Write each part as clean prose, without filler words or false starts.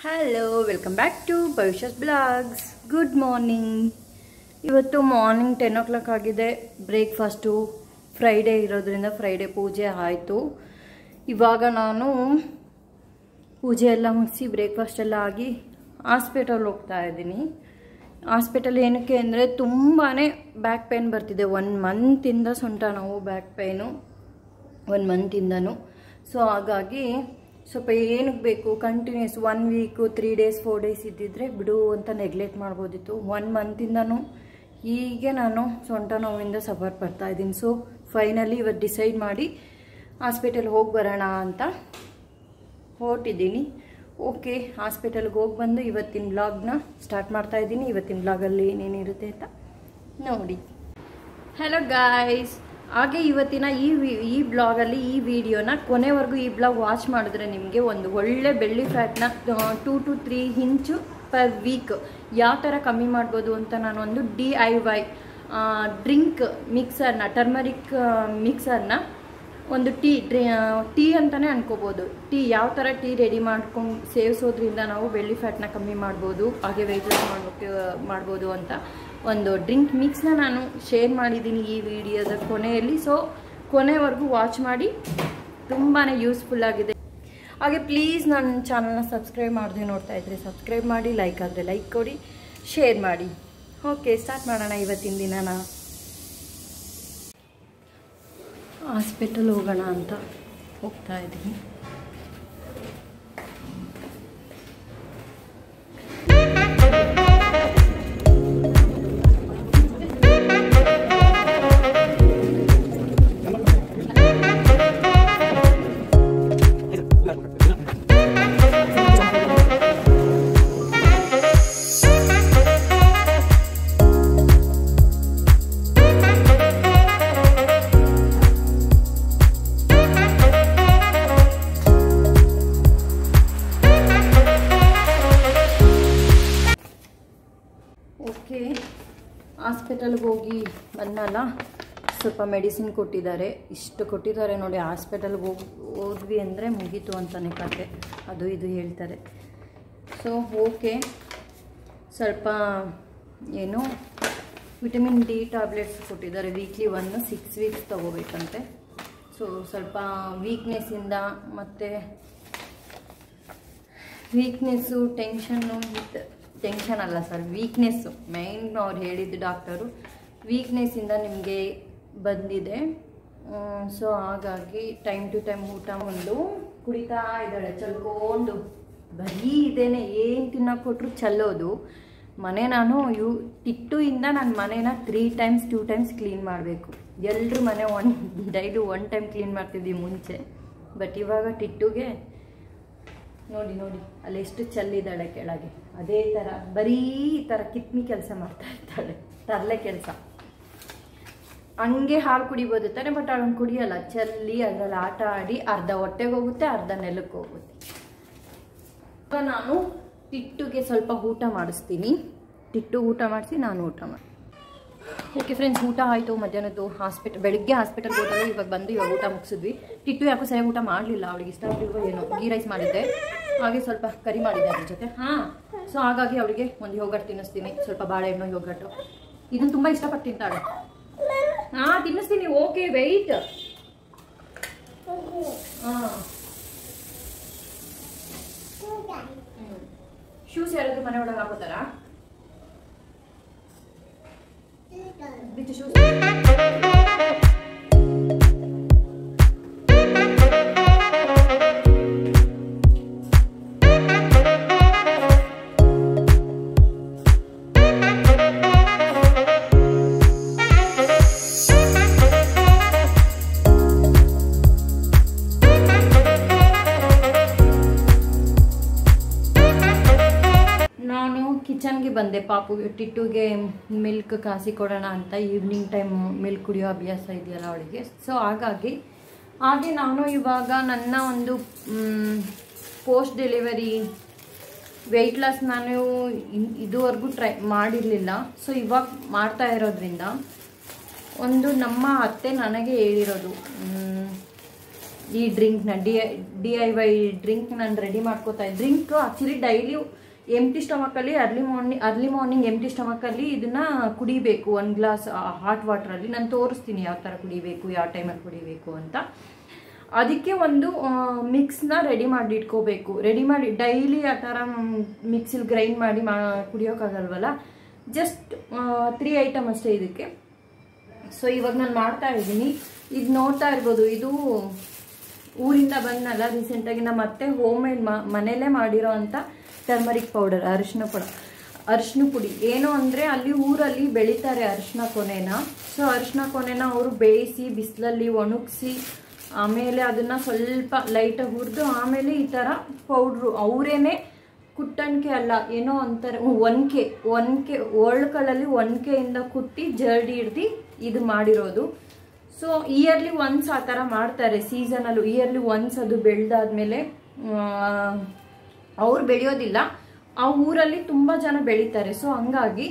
Hello welcome back to Bhavishya's blogs. Good morning. ಇವತ್ತು morning 10 o'clock ಆಗಿದೆ. Breakfast Friday ಇರೋದ್ರಿಂದ Friday ಪೂಜೆ ಆಯಿತು. ಇವಾಗ ನಾನು ಪೂಜೆ ಎಲ್ಲ ಮುಗಿಸಿ ಬ್ರೇಕ್ಫಾಸ್ಟ್ ಎಲ್ಲ ಆಗಿ ಹಾಸ್ಪಿಟಲ್ ಹೋಗ್ತಾ ಇದ್ದೀನಿ. ಹಾಸ್ಪಿಟಲ್ ಏನಕ್ಕೆ ಅಂದರೆ ತುಂಬಾ ಬ್ಯಾಕ್ ಪೇನ್ ಬರ್ತಿದೆ. 1 ಮಂತಿಂದ ಸೊಂಟ ನೋವು, ಬ್ಯಾಕ್ ಪೇನು 1 ಮಂತಿಂದನೂ. ಸೊ ಹಾಗಾಗಿ ಸ್ವಲ್ಪ ಏನಕ್ಕೆ ಬೇಕು, ಕಂಟಿನ್ಯೂಸ್ 1 week 3 days 4 days ಇದ್ದಿದ್ರೆ ಬಿಡು ಅಂತ ನೆಗ್ಲೆಕ್ಟ್ ಮಾಡ್ಬೋದಿತ್ತು. 1 ಮಂತಿಂದನೂ ಹೀಗೆ ನಾನು ಸೊಂಟ ನೋವಿಂದ ಸಫರ್ ಪಡ್ತಾ ಇದ್ದೀನಿ. ಸೊ ಫೈನಲಿ ಇವತ್ತು ಡಿಸೈಡ್ ಮಾಡಿ ಹಾಸ್ಪಿಟಲ್ಗೆ ಹೋಗಿ ಬರೋಣ ಅಂತ ಹೊರಟಿದ್ದೀನಿ. ಓಕೆ, ಹಾಸ್ಪಿಟಲ್ಗೆ ಹೋಗಿ ಬಂದು ಇವತ್ತಿನ ಬ್ಲಾಗ್ನ ಸ್ಟಾರ್ಟ್ ಮಾಡ್ತಾ ಇದ್ದೀನಿ. ಇವತ್ತಿನ ಬ್ಲಾಗಲ್ಲಿ ಏನೇನಿರುತ್ತೆ ಅಂತ ನೋಡಿ. ಹಲೋ ಗಾಯ್ಸ್, ಹಾಗೆ ಇವತ್ತಿನ ಈ ಬ್ಲಾಗಲ್ಲಿ ಈ ವಿಡಿಯೋನ ಕೊನೆವರೆಗೂ ಈ ಬ್ಲಾಗ್ ವಾಚ್ ಮಾಡಿದ್ರೆ ನಿಮಗೆ ಒಂದು ಒಳ್ಳೆ ಬೆಳ್ಳಿ ಫ್ಯಾಟ್ನ 2 to 3 ಇಂಚು ಪರ್ ವೀಕ್ ಯಾವ ಥರ ಕಮ್ಮಿ ಮಾಡ್ಬೋದು ಅಂತ ನಾನು ಒಂದು DIY ಡ್ರಿಂಕ್ ಮಿಕ್ಸರ್ನ, ಟರ್ಮರಿಕ್ ಮಿಕ್ಸರ್ನ, ಒಂದು ಟೀ ಅಂತಲೇ ಅನ್ಕೋಬೋದು. ಯಾವ ಥರ ಟೀ ರೆಡಿ ಮಾಡ್ಕೊಂಡು ಸೇವಿಸೋದ್ರಿಂದ ನಾವು ಬೆಳ್ಳಿ ಫ್ಯಾಟ್ನ ಕಮ್ಮಿ ಮಾಡ್ಬೋದು, ಹಾಗೆ ವೆಯ್ಟ್ ಲಾಸ್ ಮಾಡ್ಬೋದು ಅಂತ ಒಂದು ಡ್ರಿಂಕ್ ಮಿಕ್ಸ್ನ ನಾನು ಶೇರ್ ಮಾಡಿದ್ದೀನಿ ಈ ವಿಡಿಯೋದ ಕೊನೆಯಲ್ಲಿ. ಸೊ ಕೊನೆವರೆಗೂ ವಾಚ್ ಮಾಡಿ, ತುಂಬಾ ಯೂಸ್ಫುಲ್ ಆಗಿದೆ. ಹಾಗೆ ಪ್ಲೀಸ್ ನನ್ನ ಚಾನಲ್ನ ಸಬ್ಸ್ಕ್ರೈಬ್ ಮಾಡದೆ ನೋಡ್ತಾ ಇದ್ದರೆ ಸಬ್ಸ್ಕ್ರೈಬ್ ಮಾಡಿ, ಲೈಕ್ ಆದರೆ ಲೈಕ್ ಕೊಡಿ, ಶೇರ್ ಮಾಡಿ. ಓಕೆ, ಸ್ಟಾರ್ಟ್ ಮಾಡೋಣ ಇವತ್ತಿನ ದಿನನ. ಹಾಸ್ಪಿಟಲ್ ಹೋಗೋಣ ಅಂತ ಹೋಗ್ತಾ ಇದ್ದೀನಿ. ಹಾಸ್ಪಿಟಲ್ಗೆ ಹೋಗಿ ಬಂದಲ್ಲ, ಸ್ವಲ್ಪ ಮೆಡಿಸಿನ್ ಕೊಟ್ಟಿದ್ದಾರೆ. ಇಷ್ಟು ಕೊಟ್ಟಿದ್ದಾರೆ ನೋಡಿ. ಹಾಸ್ಪಿಟಲ್ಗೆ ಹೋದ್ವಿ ಅಂದರೆ ಮುಗೀತು ಅಂತಲೇ ಕತೆ, ಅದು ಇದು ಹೇಳ್ತಾರೆ. ಸೊ ಓಕೆ, ಸ್ವಲ್ಪ ಏನು ವಿಟಮಿನ್ D ಟ್ಯಾಬ್ಲೆಟ್ಸ್ ಕೊಟ್ಟಿದ್ದಾರೆ. Weekly 6 weeks ತೊಗೋಬೇಕಂತೆ. ಸೊ ಸ್ವಲ್ಪ ವೀಕ್ನೆಸ್ಸಿಂದ ಮತ್ತು ವೀಕ್ನೆಸ್ಸು, ಟೆನ್ಷನ್ ಅಲ್ಲ ಸರ್, ವೀಕ್ನೆಸ್ಸು ಮೈನ್ ಅವ್ರು ಹೇಳಿದ್ದು ಡಾಕ್ಟರು. ವೀಕ್ನೆಸ್ಸಿಂದ ನಿಮಗೆ ಬಂದಿದೆ. ಸೊ ಹಾಗಾಗಿ ಟೈಮ್ ಟು ಟೈಮ್ ಊಟ ಒಂದು ಕುಡಿತಾ ಇದ್ದಾಳೆ, ಚಲ್ಕೊಂಡು. ಬರೀ ಇದೇನೆ, ಏನು ತಿನ್ನೋಕೆ ಕೊಟ್ಟರು ಚಲ್ಲೋದು. ಮನೆ ನಾನು ಟಿಟ್ಟುಯಿಂದ ನನ್ನ ಮನೇನ 3 times 2 times ಕ್ಲೀನ್ ಮಾಡಬೇಕು. ಎಲ್ಲರೂ ಮನೆ ಡೈಲಿ 1 time ಕ್ಲೀನ್ ಮಾಡ್ತಿದ್ವಿ ಮುಂಚೆ. ಬಟ್ ಇವಾಗ ಟಿಟ್ಟುಗೆ ನೋಡಿ ಅಲ್ಲಿ ಎಷ್ಟು ಚೆಲ್ಲಿದ್ದಾಳೆ ಕೆಳಗೆ. ಅದೇ ಥರ ಬರೀ ಈ ಥರ ಕಿತ್ಮಿ ಕೆಲಸ ಮಾಡ್ತಾ ಇರ್ತಾಳೆ, ತರಲೆ ಕೆಲಸ. ಹಂಗೆ ಹಾಲು ಕುಡಿಬೋದು ತಾನೆ, ಬಟ್ ಅವಳು ಕುಡಿಯೋಲ್ಲ. ಚೆಲ್ಲಿ ಅದರಲ್ಲಿ ಆಟ ಆಡಿ ಅರ್ಧ ಹೊಟ್ಟೆಗೆ ಹೋಗುತ್ತೆ, ಅರ್ಧ ನೆಲಕ್ಕೆ ಹೋಗುತ್ತೆ. ಇವಾಗ ನಾನು ಟಿಟ್ಟುಗೆ ಸ್ವಲ್ಪ ಊಟ ಮಾಡಿಸ್ತೀನಿ. ಟಿಟ್ಟು ಊಟ ಮಾಡಿಸಿ ನಾನು ಊಟ ಮಾಡಿ. ಓಕೆ ಫ್ರೆಂಡ್ಸ್, ಊಟ ಆಯಿತು ಮಧ್ಯಾಹ್ನದ್ದು. ಬೆಳಿಗ್ಗೆ ಹಾಸ್ಪಿಟಲ್ಗೆ ಹೋದಾಗ ಇವಾಗ ಬಂದು ಇವಾಗ ಊಟ ಮುಗಿಸಿದ್ವಿ. ಟಿಟ್ಟು ಯಾಕೋ ಸರಿಯಾಗಿ ಊಟ ಮಾಡಲಿಲ್ಲ, ಅವಳಿಗೆ ಇಷ್ಟ ಆಗಿಲ್ವೋ ಏನೋ. ಗೀ ರೈಸ್ ಮಾಡಿದ್ದೆ, ಹಾಗೆ ಸ್ವಲ್ಪ ಕರಿ ಮಾಡಿದ್ದೆ ಅದ್ರ ಜೊತೆ. ಸೊ ಹಾಗಾಗಿ ಅವಳಿಗೆ ಒಂದು ಯೋಗರ್ಟ್ ತಿನ್ನಿಸ್ತೀನಿ, ಸ್ವಲ್ಪ ಬಾಳೆಹಣ್ಣು ಯೋಗರ್ಟು. ಇದನ್ನು ತುಂಬ ಇಷ್ಟಪಟ್ಟು ತಿಂತಾಳೆ. ತಿನ್ನಿಸ್ತೀನಿ. Okay, wait. ಶೂಸ್ ಯಾರಾದ್ರೂ ಮನೆ ಒಳಗೆ ಹಾಕೋತಾರಾ? ಬಿಚ್ಚು ಶೂಸ್. ಕಿಚನ್ಗೆ ಬಂದೆ. ಟಿಟ್ಟುಗೆ ಮಿಲ್ಕ್ ಕಾಸಿ ಕೊಡೋಣ ಅಂತ. ಈವ್ನಿಂಗ್ ಟೈಮ್ ಮಿಲ್ಕ್ ಕುಡಿಯೋ ಅಭ್ಯಾಸ ಇದೆಯಲ್ಲ ಅವಳಿಗೆ. ಸೊ ಹಾಗೆ ನಾನು ಇವಾಗ ನನ್ನ ಒಂದು ಪೋಸ್ಟ್ ಡೆಲಿವರಿ ವೆಯ್ಟ್ ಲಾಸ್ ನಾನು ಇದುವರೆಗೂ ಟ್ರೈ ಮಾಡಿರಲಿಲ್ಲ. ಸೊ ಇವಾಗ ಮಾಡ್ತಾ ಇರೋದ್ರಿಂದ ಒಂದು ನಮ್ಮ ಅತ್ತೆ ನನಗೆ ಹೇಳಿರೋದು, ಈ ಡ್ರಿಂಕ್ನ DIY ಡ್ರಿಂಕ್ ನಾನು ರೆಡಿ ಮಾಡ್ಕೋತಾ ಇದ್ದೆ. ಡ್ರಿಂಕ್ ಆ್ಯಕ್ಚುಲಿ ಡೈಲಿ ಎಂಟಿ ಸ್ಟಮಕಲ್ಲಿ ಅರ್ಲಿ ಮಾರ್ನಿಂಗ್ ಎಂಟಿ ಸ್ಟಮಕಲ್ಲಿ ಇದನ್ನು ಕುಡಿಬೇಕು. 1 ಗ್ಲಾಸ್ ಹಾಟ್ ವಾಟ್ರಲ್ಲಿ ನಾನು ತೋರಿಸ್ತೀನಿ ಯಾವ ಥರ ಕುಡಿಬೇಕು, ಯಾವ ಟೈಮಲ್ಲಿ ಕುಡಿಬೇಕು ಅಂತ. ಅದಕ್ಕೆ ಒಂದು ಮಿಕ್ಸ್ನ ರೆಡಿ ಮಾಡಿ ಇಟ್ಕೋಬೇಕು. ರೆಡಿ ಮಾಡಿ ಡೈಲಿ ಆ ಥರ ಮಿಕ್ಸಿಲಿ ಗ್ರೈಂಡ್ ಮಾಡಿ ಕುಡಿಯೋಕ್ಕಾಗಲ್ವಲ್ಲ, ಜಸ್ಟ್ 3 ಐಟಮ್ ಅಷ್ಟೇ ಇದಕ್ಕೆ. ಸೊ ಇವಾಗ ನಾನು ಮಾಡ್ತಾ ಇದ್ದೀನಿ. ಇದು ನೋಡ್ತಾ ಇರ್ಬೋದು, ಇದು ಊರಿಂದ ಬಂದನಲ್ಲ ರೀಸೆಂಟಾಗಿ ನಮ್ಮ ಅತ್ತೆ ಹೋಮ್ ಮೇಡ್ ಮನೆಯಲ್ಲೇ ಮಾಡಿರೋ ಅಂಥ ಟರ್ಮರಿಕ್ ಪೌಡರ್, ಅರಿಶಿನ ಪುಡಿ. ಏನು ಅಂದರೆ ಅಲ್ಲಿ ಊರಲ್ಲಿ ಬೆಳೀತಾರೆ ಅರಿಶಿನ ಕೊನೆನ. ಸೊ ಅರಿಶಿನ ಕೊನೆನ ಅವರು ಬೇಯಿಸಿ ಬಿಸಿಲಲ್ಲಿ ಒಣಗಿಸಿ ಆಮೇಲೆ ಅದನ್ನು ಸ್ವಲ್ಪ ಲೈಟಾಗಿ ಹುರಿದು ಆಮೇಲೆ ಈ ಥರ ಪೌಡ್ರು ಅವರೇನೆ ಕುಟ್ಟಣಿಕೆ ಅಲ್ಲ, ಏನೋ ಅಂತಾರೆ ಒನಕೆ ಒಳ್ಕಳಲ್ಲಿ ಒನಕೆಯಿಂದ ಕುಟ್ಟಿ ಜರಡಿ ಹಿಡ್ದು ಇದು ಮಾಡಿರೋದು. ಸೊ ಇಯರ್ಲಿ ಒನ್ಸ್ ಆ ಥರ ಮಾಡ್ತಾರೆ ಸೀಸನಲ್ಲೂ. ಇಯರ್ಲಿ ಒನ್ಸ್ ಅದು ಬೆಳೆದಾದ್ಮೇಲೆ ಅವ್ರು ಬೆಳೆಯೋದಿಲ್ಲ, ಆ ಊರಲ್ಲಿ ತುಂಬ ಜನ ಬೆಳೀತಾರೆ. ಸೊ ಹಂಗಾಗಿ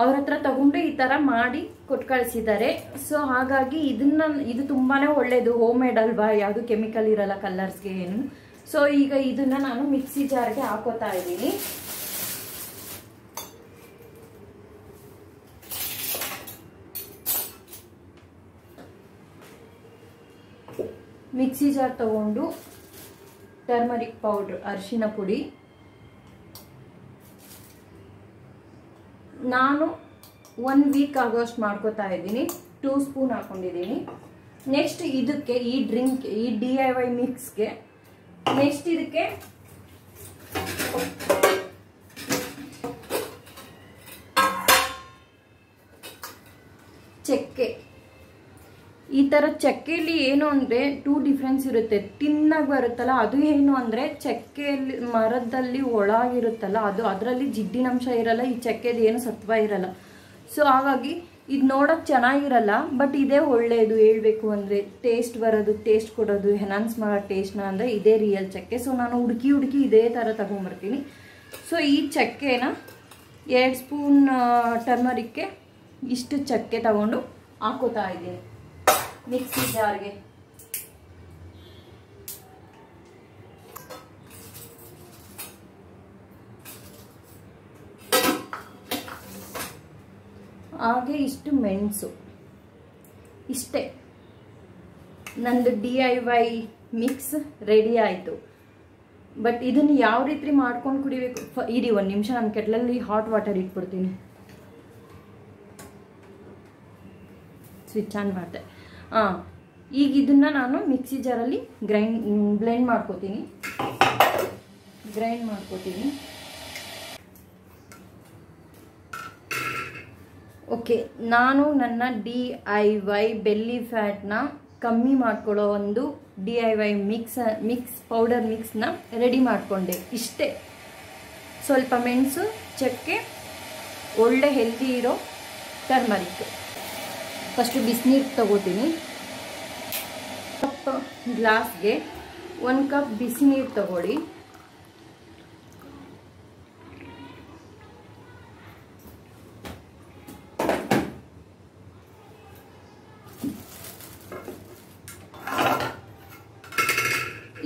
ಅವ್ರ ಹತ್ರ ತಗೊಂಡು ಈ ಥರ ಮಾಡಿ ಕೊಟ್ಟು ಕಳಿಸಿದ್ದಾರೆ. ಸೊ ಹಾಗಾಗಿ ಇದು ತುಂಬಾ ಒಳ್ಳೆಯದು, ಹೋಮ್ ಮೇಡ್ ಅಲ್ವಾ, ಯಾವುದು ಕೆಮಿಕಲ್ ಇರಲ್ಲ ಕಲರ್ಸ್ಗೆ ಏನು. ಸೊ ಈಗ ಇದನ್ನು ನಾನು ಮಿಕ್ಸಿ ಜಾರ್ಗೆ ಹಾಕೋತಾ ಇದ್ದೀನಿ. ಮಿಕ್ಸಿ ಜಾರ್ ತಗೊಂಡು ಟರ್ಮರಿಕ್ ಪೌಡ್ರ್, ಅರಿಶಿನ ಪುಡಿ ನಾನು 1 ವೀಕ್ ಆಗೋಷ್ಟು ಮಾಡ್ಕೋತಾ ಇದ್ದೀನಿ. 2 ಸ್ಪೂನ್ ಹಾಕೊಂಡಿದ್ದೀನಿ. ನೆಕ್ಸ್ಟ್ ಇದಕ್ಕೆ ಈ ಡ್ರಿಂಕ್, ಈ DIY ಮಿಕ್ಸ್ಗೆ ನೆಕ್ಸ್ಟ್ ಇದಕ್ಕೆ ಚಕ್ಕೆ. ಈ ಥರ ಚಕ್ಕೆಯಲ್ಲಿ ಏನು ಅಂದರೆ 2 ಡಿಫ್ರೆನ್ಸ್ ಇರುತ್ತೆ. ತಿನ್ನಾಗಿ ಬರುತ್ತಲ್ಲ ಅದು ಏನು ಅಂದರೆ ಚಕ್ಕೆಯಲ್ಲಿ ಮರದಲ್ಲಿ ಒಳಗಿರುತ್ತಲ್ಲ ಅದು, ಅದರಲ್ಲಿ ಜಿಡ್ಡಿನಂಶ ಇರಲ್ಲ, ಈ ಚಕ್ಕೆದು ಏನು ಸತ್ವ ಇರಲ್ಲ. ಸೊ ಹಾಗಾಗಿ ಇದು ನೋಡೋಕೆ ಚೆನ್ನಾಗಿರಲ್ಲ, ಬಟ್ ಇದೇ ಒಳ್ಳೆಯದು ಹೇಳಬೇಕು ಅಂದರೆ. ಟೇಸ್ಟ್ ಬರೋದು, ಟೇಸ್ಟ್ ಕೊಡೋದು, ಎನ್ಹಾನ್ಸ್ ಮಾಡೋ ಟೇಸ್ಟ್ನ ಅಂದರೆ ಇದೇ ರಿಯಲ್ ಚಕ್ಕೆ. ಸೊ ನಾನು ಹುಡುಕಿ ಇದೇ ಥರ ತಗೊಂಬರ್ತೀನಿ. ಸೊ ಈ ಚಕ್ಕೆನ 2 ಸ್ಪೂನ್ ಟರ್ಮರಿಕ್ಕೆ ಇಷ್ಟು ಚಕ್ಕೆ ತಗೊಂಡು ಹಾಕೋತಾ ಇದ್ದೀನಿ ಮಿಕ್ಸಿ ಜಾರ್ಗೆ. ಹಾಗೆ ಇಷ್ಟು ಮೆಣಸು. ಇಷ್ಟೇ ನಂದು DIY ಮಿಕ್ಸ್ ರೆಡಿ ಆಯಿತು. ಬಟ್ ಇದನ್ನು ಯಾವ ರೀತಿ ಮಾಡ್ಕೊಂಡು ಕುಡಿಬೇಕು, ಇರಿ 1 ನಿಮಿಷ ನಾನು ಕೆಟ್ಲಲ್ಲಿ ಹಾಟ್ ವಾಟರ್ ಇಟ್ಬಿಡ್ತೀನಿ. ಸ್ವಿಚ್ ಆನ್ ಮಾಡಿದೆ. ಈಗ ಇದನ್ನು ನಾನು ಮಿಕ್ಸಿ ಜಾರಲ್ಲಿ ಬ್ಲೆಂಡ್ ಮಾಡ್ಕೋತೀನಿ. ಓಕೆ, ನಾನು ನನ್ನ DIY ಬೆಲ್ಲಿ ಫ್ಯಾಟ್ನ ಕಮ್ಮಿ ಮಾಡ್ಕೊಳ್ಳೋ ಒಂದು DIY ಮಿಕ್ಸ್ ಪೌಡರ್ ಮಿಕ್ಸ್ನ ರೆಡಿ ಮಾಡಿಕೊಂಡೆ. ಇಷ್ಟೇ, ಸ್ವಲ್ಪ ಮೆಣಸು, ಚಕ್ಕೆ, ಒಳ್ಳೆ ಹೆಲ್ದಿ ಇರೋ ಟರ್ಮರಿಕ್. ಫಸ್ಟು ಬಿಸಿನೀರು ತಗೋತೀನಿ. ಗ್ಲಾಸ್ಗೆ 1 ಕಪ್ ಬಿಸಿ ನೀರು ತಗೊಳ್ಳಿ.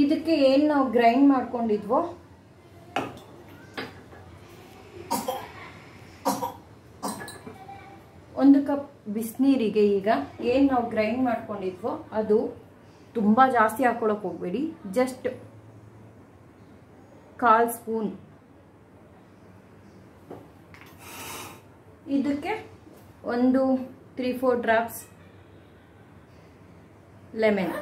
ಇದಕ್ಕೆ ಏನು ನಾವು ಗ್ರೈಂಡ್ ಮಾಡ್ಕೊಂಡಿದ್ವೋ ಒಂದು ಕಪ್ ಬಿಸಿನೀರಿಗೆ ಈಗ ಏನು ನಾವು ಗ್ರೈಂಡ್ ಮಾಡ್ಕೊಂಡಿದ್ವೋ ಅದು ತುಂಬ ಜಾಸ್ತಿ ಹಾಕೊಳ್ಳೋಕೆ ಹೋಗಬೇಡಿ, ಜಸ್ಟ್ 1/4 ಸ್ಪೂನ್. ಇದಕ್ಕೆ ಒಂದು 3-4 ಡ್ರಾಪ್ಸ್ ಲೆಮನ್.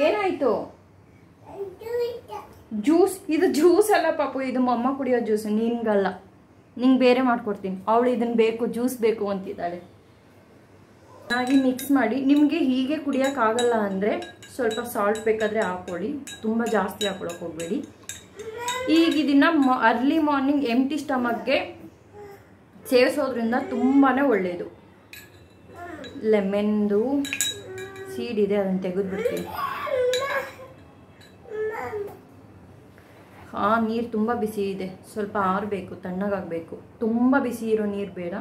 ಏನಾಯ್ತು? ಜ್ಯೂಸ್? ಇದು ಜ್ಯೂಸ್ ಅಲ್ಲ ಪಾಪು, ಇದು ಮಮ್ಮ ಕುಡಿಯೋ ಜ್ಯೂಸ್, ನಿನ್ಗಲ್ಲ, ನಿಂಗೆ ಬೇರೆ ಮಾಡ್ಕೊಡ್ತೀನಿ. ಅವಳು ಇದನ್ನು ಬೇಕು, ಜ್ಯೂಸ್ ಬೇಕು ಅಂತಿದ್ದಾಳೆ. ಚೆನ್ನಾಗಿ ಮಿಕ್ಸ್ ಮಾಡಿ. ನಿಮಗೆ ಹೀಗೆ ಕುಡಿಯೋಕ್ಕಾಗಲ್ಲ ಅಂದರೆ ಸ್ವಲ್ಪ ಸಾಲ್ಟ್ ಬೇಕಾದರೆ ಹಾಕ್ಕೊಳ್ಳಿ, ತುಂಬ ಜಾಸ್ತಿ ಹಾಕೊಳ್ಳೋಕೆ ಹೋಗಬೇಡಿ. ಈಗ ಇದನ್ನು ಅರ್ಲಿ ಮಾರ್ನಿಂಗ್ ಎಂಟಿ ಸ್ಟಮಕ್ಗೆ ಸೇವಿಸೋದ್ರಿಂದ ತುಂಬಾ ಒಳ್ಳೆಯದು. ಲೆಮನ್ದು ಸೀಡ್ ಇದೆ, ಅದನ್ನು ತೆಗೆದುಬಿಡ್ತೀನಿ. ನೀರು ತುಂಬ ಬಿಸಿ ಇದೆ, ಸ್ವಲ್ಪ ಆರಬೇಕು, ತಣ್ಣಗಾಗಬೇಕು. ತುಂಬ ಬಿಸಿ ಇರೋ ನೀರು ಬೇಡ.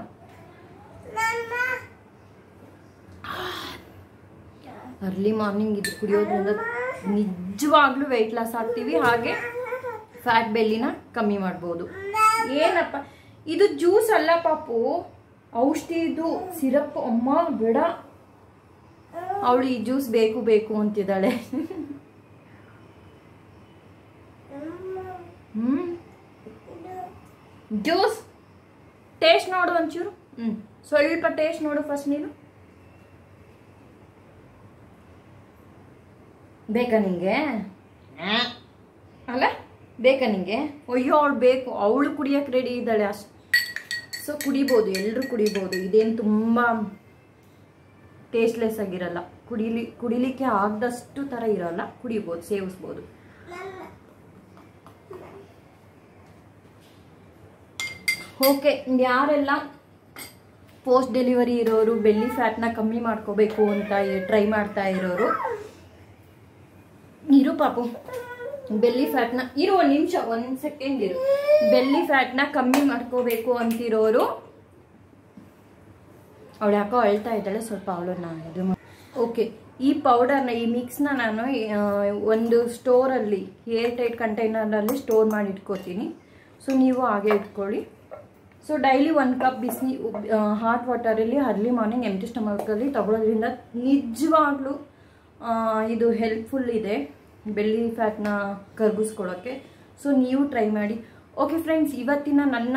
ಅರ್ಲಿ ಮಾರ್ನಿಂಗ್ ಇದು ಕುಡಿಯೋದ್ರಿಂದ ನಿಜವಾಗ್ಲೂ ವೆಯ್ಟ್ ಲಾಸ್ ಆಗ್ತೀವಿ, ಹಾಗೆ ಫ್ಯಾಟ್ ಬೆಲ್ಲಿನ ಕಮ್ಮಿ ಮಾಡ್ಬೋದು. ಏನಪ್ಪ ಇದು ಜ್ಯೂಸ್ ಅಲ್ಲ ಪಾಪು, ಔಷಧಿ ಇದು ಸಿರಪ್. ಅಮ್ಮ ಬೇಡ, ಅವಳು ಈ ಜ್ಯೂಸ್ ಬೇಕು ಬೇಕು ಅಂತಿದ್ದಾಳೆ. ಜ್ಯೂಸ್ ಟೇಸ್ಟ್ ನೋಡು ಒಂಚೂರು. ಸ್ವಲ್ಪ ಟೇಸ್ಟ್ ನೋಡು ಫಸ್ಟ್ ನೀನು. ಬೇಕಾ ನಿಂಗೆ? ಅಲ್ಲ ಬೇಕಾ ನಿಂಗೆ? ಅಯ್ಯೋ ಅವಳು ಬೇಕು, ಅವಳು ಕುಡಿಯೋಕೆ ರೆಡಿ ಇದ್ದಾಳೆ ಅಷ್ಟು. ಸೊ ಕುಡಿಬೋದು, ಎಲ್ಲರೂ ಕುಡಿಬೋದು. ಇದೇನು ತುಂಬ ಟೇಸ್ಟ್ಲೆಸ್ ಆಗಿರಲ್ಲ, ಕುಡಿಲಿಕ್ಕೆ ಆಗದಷ್ಟು ಥರ ಇರಲ್ಲ, ಕುಡಿಬೋದು, ಸೇವಿಸ್ಬೋದು. ಓಕೆ, ಯಾರೆಲ್ಲ ಪೋಸ್ಟ್ ಡೆಲಿವರಿ ಇರೋರು ಬೆಲ್ಲಿ ಫ್ಯಾಟ್ನ ಕಮ್ಮಿ ಮಾಡ್ಕೋಬೇಕು ಅಂತ ಟ್ರೈ ಮಾಡ್ತಾ ಇರೋರು, ಇರು ಪಾಪು, ಬೆಲ್ಲಿ ಫ್ಯಾಟ್ನ ಇರು ಒಂದು ನಿಮಿಷ, ಒಂದು ಸೆಕೆಂಡ್ ಇರು. ಬೆಲ್ಲಿ ಫ್ಯಾಟ್ನ ಕಮ್ಮಿ ಮಾಡ್ಕೋಬೇಕು ಅಂತಿರೋರು, ಅವಳು ಯಾಕೋ ಅಳ್ತಾ ಇದ್ದಾಳೆ, ಸ್ವಲ್ಪ ಅವಳನ್ನ ಇದು ಮಾಡಿ. ಓಕೆ, ಈ ಪೌಡರ್ನ, ಈ ಮಿಕ್ಸ್ನ ನಾನು ಒಂದು ಸ್ಟೋರಲ್ಲಿ, ಏರ್ ಟೈಟ್ ಕಂಟೈನರಲ್ಲಿ ಸ್ಟೋರ್ ಮಾಡಿ ಇಟ್ಕೋತೀನಿ. ಸೊ ನೀವು ಹಾಗೆ ಇಟ್ಕೊಳ್ಳಿ. ಸೊ ಡೈಲಿ 1 ಕಪ್ ಬಿಸಿ ಹಾಟ್ ವಾಟರಲ್ಲಿ ಅರ್ಲಿ ಮಾರ್ನಿಂಗ್ ಎಂಟಿ ಸ್ಟಮಕಲ್ಲಿ ತಗೊಳ್ಳೋದ್ರಿಂದ ನಿಜವಾಗ್ಲೂ ಇದು ಹೆಲ್ಪ್ಫುಲ್ ಇದೆ ಬೆಲ್ಲಿ ಫ್ಯಾಟ್ನ ಕರಗಿಸ್ಕೊಳ್ಳೋಕ್ಕೆ. ಸೊ ನೀವು ಟ್ರೈ ಮಾಡಿ. ಓಕೆ ಫ್ರೆಂಡ್ಸ್, ಇವತ್ತಿನ ನನ್ನ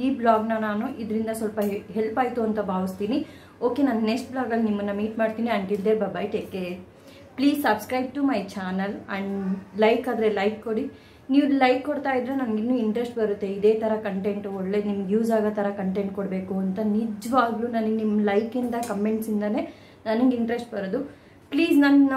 ಈ ಬ್ಲಾಗ್ನ ನಾನು ಇದರಿಂದ ಸ್ವಲ್ಪ ಹೆಲ್ಪ್ ಆಯಿತು ಅಂತ ಭಾವಿಸ್ತೀನಿ. ಓಕೆ, ನಾನು ನೆಕ್ಸ್ಟ್ ಬ್ಲಾಗಲ್ಲಿ ನಿಮ್ಮನ್ನು ಮೀಟ್ ಮಾಡ್ತೀನಿ. Until there bye, take care. Please subscribe to my channel and like ಆದರೆ ಲೈಕ್ ಕೊಡಿ. ನೀವು ಲೈಕ್ ಕೊಡ್ತಾ ಇದ್ರೆ ನನಗೆ ಇನ್ನೂ ಇಂಟ್ರೆಸ್ಟ್ ಬರುತ್ತೆ, ಇದೇ ಥರ ಕಂಟೆಂಟು ಒಳ್ಳೆ ನಿಮ್ಗೆ ಯೂಸ್ ಆಗೋ ಥರ ಕಂಟೆಂಟ್ ಕೊಡಬೇಕು ಅಂತ. ನಿಜವಾಗ್ಲೂ ನನಗೆ ನಿಮ್ಮ ಲೈಕಿಂದ ಕಮೆಂಟ್ಸಿಂದನೇ ನನಗೆ ಇಂಟ್ರೆಸ್ಟ್ ಬರೋದು. ಪ್ಲೀಸ್ ನನ್ನ